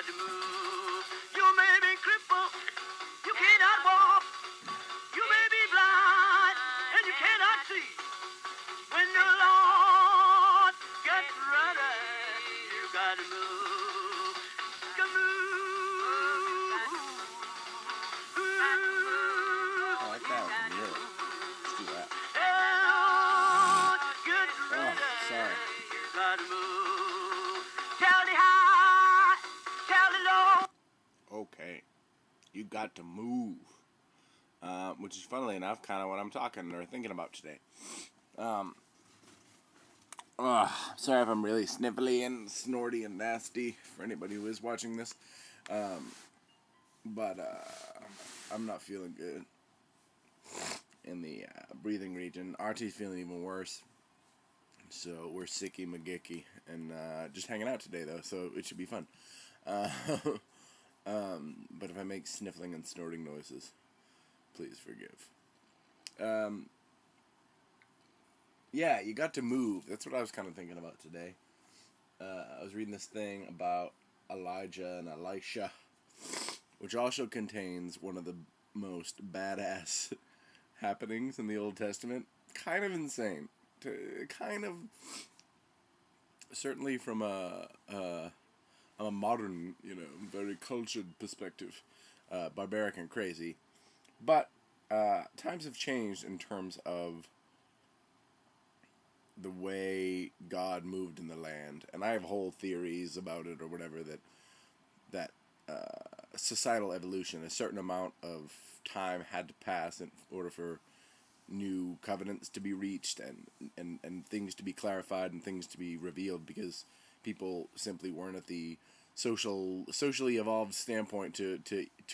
got to move. You may be crippled, you cannot walk. You may be blind, and you cannot see. When the Lord gets ready, you got to move. Got to move. I like that one. Yeah. Let's do that. Lord gets ready, sorry. you got to move. Tell the high, tell the low. Okay. You got to move. Which is, funnily enough, kind of what I'm talking or thinking about today. Sorry if I'm really sniffly and snorty and nasty for anybody who is watching this. But I'm not feeling good in the breathing region. RT's feeling even worse. So we're sicky McGicky and just hanging out today, though, so it should be fun. But if I make sniffling and snorting noises, please forgive. Yeah, you got to move. That's what I was kind of thinking about today. I was reading this thing about Elijah and Elisha, which also contains one of the most badass happenings in the Old Testament. Kind of insane. Kind of, certainly from a modern, very cultured perspective, barbaric and crazy. But times have changed in terms of the way God moved in the land, and I have whole theories about it or whatever that societal evolution, a certain amount of time had to pass in order for new covenants to be reached and things to be clarified and things to be revealed, because people simply weren't at the socially evolved standpoint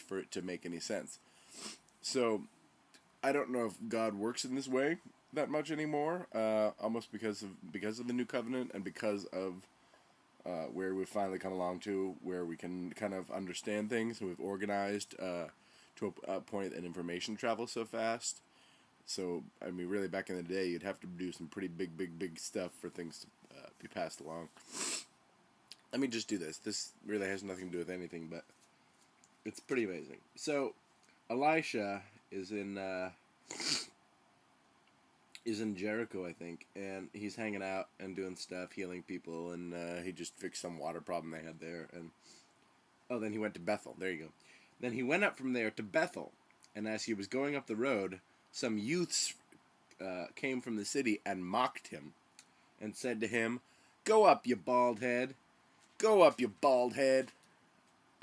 for it to make any sense. So I don't know if God works in this way that much anymore, almost because of the new covenant and because of where we've finally come along to, where we can kind of understand things, and we've organized to a point that information travels so fast. So, I mean, really, back in the day, you'd have to do some pretty big stuff for things to be passed along. Let me just do this. This really has nothing to do with anything, but it's pretty amazing. So, Elisha is in Jericho, I think, and he's hanging out and doing stuff, healing people, and he just fixed some water problem they had there. And then he went to Bethel. There you go. Then he went up from there to Bethel, and as he was going up the road, some youths came from the city and mocked him and said to him, "Go up, you bald head. Go up, you bald head."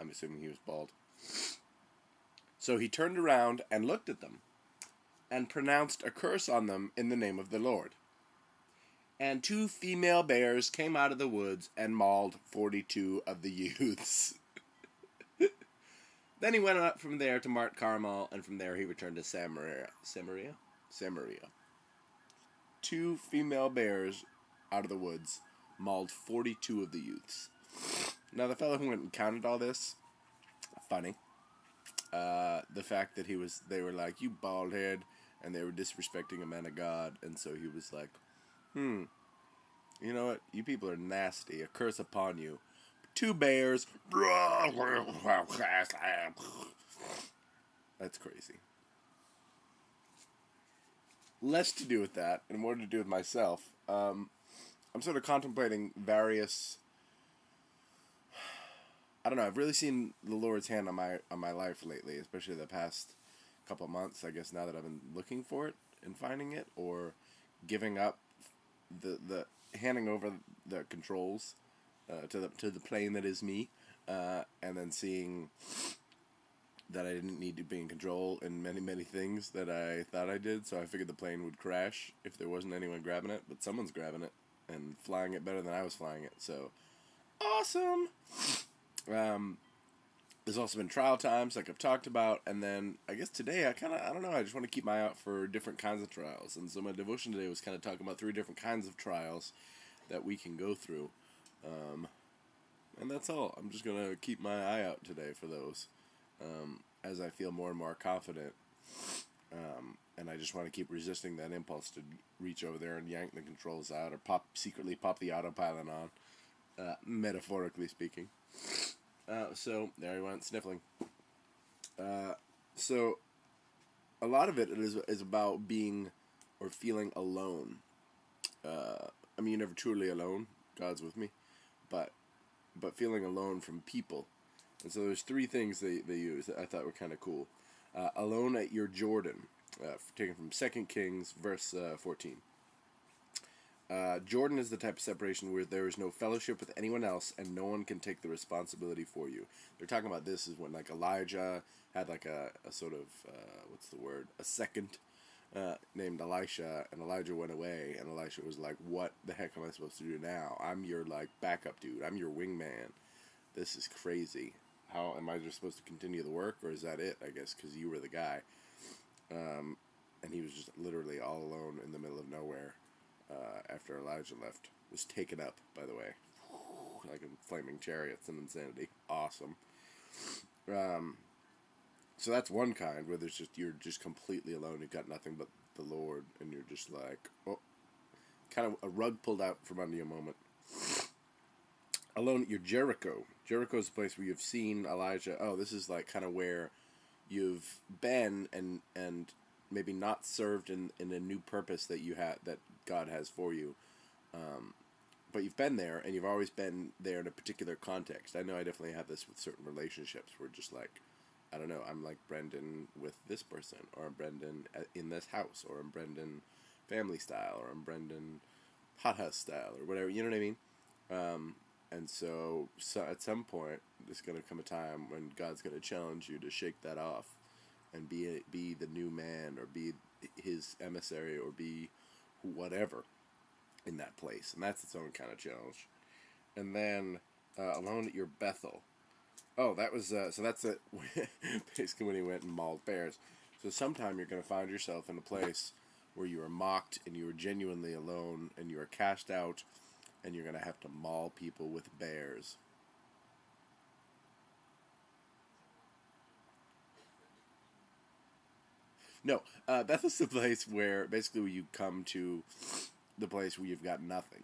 I'm assuming he was bald. So he turned around and looked at them and pronounced a curse on them in the name of the Lord. And 2 female bears came out of the woods and mauled 42 of the youths. Then he went up from there to Mount Carmel, and from there he returned to Samaria. 2 female bears out of the woods mauled 42 of the youths. Now, the fellow who went and counted all this, funny. The fact that they were like, "You bald head," and they were disrespecting a man of God, and so he was like, you know what, you people are nasty, a curse upon you. 2 bears. That's crazy. Less to do with that, and more to do with myself. I'm sort of contemplating various. I don't know. I've really seen the Lord's hand on my life lately, especially the past couple of months. I guess now that I've been looking for it and finding it, or giving up the handing over the controls to the plane that is me, and then seeing that I didn't need to be in control in many things that I thought I did. So I figured the plane would crash if there wasn't anyone grabbing it, but someone's grabbing it and flying it better than I was flying it. So awesome. There's also been trial times, like I've talked about, and then I guess today I don't know, I just want to keep my eye out for different kinds of trials. And so my devotion today was kind of talking about 3 different kinds of trials that we can go through. And that's all. I'm just going to keep my eye out today for those, as I feel more and more confident. And I just want to keep resisting that impulse to reach over there and yank the controls out, or secretly pop the autopilot on, metaphorically speaking. So there he went sniffling. So a lot of it is about being or feeling alone. I mean, you're never truly alone. God's with me, but feeling alone from people. And so there's three things they use that I thought were kind of cool. Alone at your Jordan, taken from 2 Kings, verse 14. Jordan is the type of separation where there is no fellowship with anyone else and no one can take the responsibility for you. They're talking about this is when like Elijah had like a sort of, a second named Elisha, and Elijah went away, and Elisha was like, what the heck am I supposed to do now? I'm your like backup dude. I'm your wingman. This is crazy. How am I just supposed to continue the work, or is that it, I guess, because you were the guy? And he was just literally all alone in the middle of nowhere after Elijah left. Was taken up, by the way. Like in flaming chariots and insanity. Awesome. So that's one kind where you're just completely alone. You've got nothing but the Lord, and you're just like, oh, kind of a rug pulled out from under you a moment. Alone at your Jericho. Jericho is a place where you've seen Elijah. Oh, this is like kind of where you've been and maybe not served in a new purpose that God has for you. But you've been there, and you've always been there in a particular context. I know I definitely have this with certain relationships where just like, I don't know, I'm like Brendan with this person, or I'm Brendan in this house, or I'm Brendan family style, or I'm Brendan hot house style, or whatever, you know what I mean? And so at some point, there's going to come a time when God's going to challenge you to shake that off and be the new man, or be his emissary, or be whatever in that place. And that's its own kind of challenge. And then alone at your Bethel. Oh, that was, so that's it. Basically when he went and mauled bears. So sometime you're going to find yourself in a place where you are mocked and you are genuinely alone and you are cast out, and you're going to have to maul people with bears. No, Bethel's the place where basically you come to the place where you've got nothing,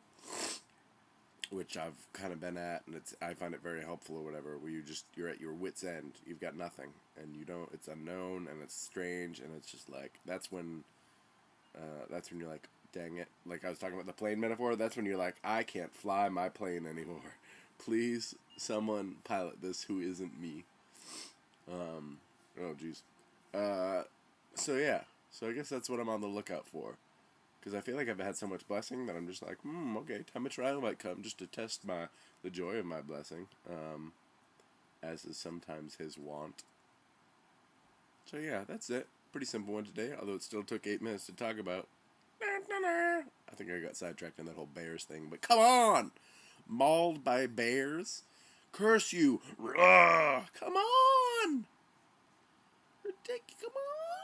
which I've kind of been at, and I find it very helpful or whatever, where you're at your wit's end. You've got nothing, and it's unknown, and it's strange, and it's just like, that's when you're like, dang it. Like I was talking about the plane metaphor, that's when you're like, I can't fly my plane anymore. Please, someone pilot this who isn't me. Oh, jeez. So yeah, so I guess that's what I'm on the lookout for. Because I feel like I've had so much blessing that I'm just like, okay, time of trial might come just to test the joy of my blessing, as is sometimes his want. So yeah, that's it. Pretty simple one today, although it still took 8 minutes to talk about. I think I got sidetracked on that whole bears thing, but come on! Mauled by bears? Curse you! Come on! Ridiculous, come on!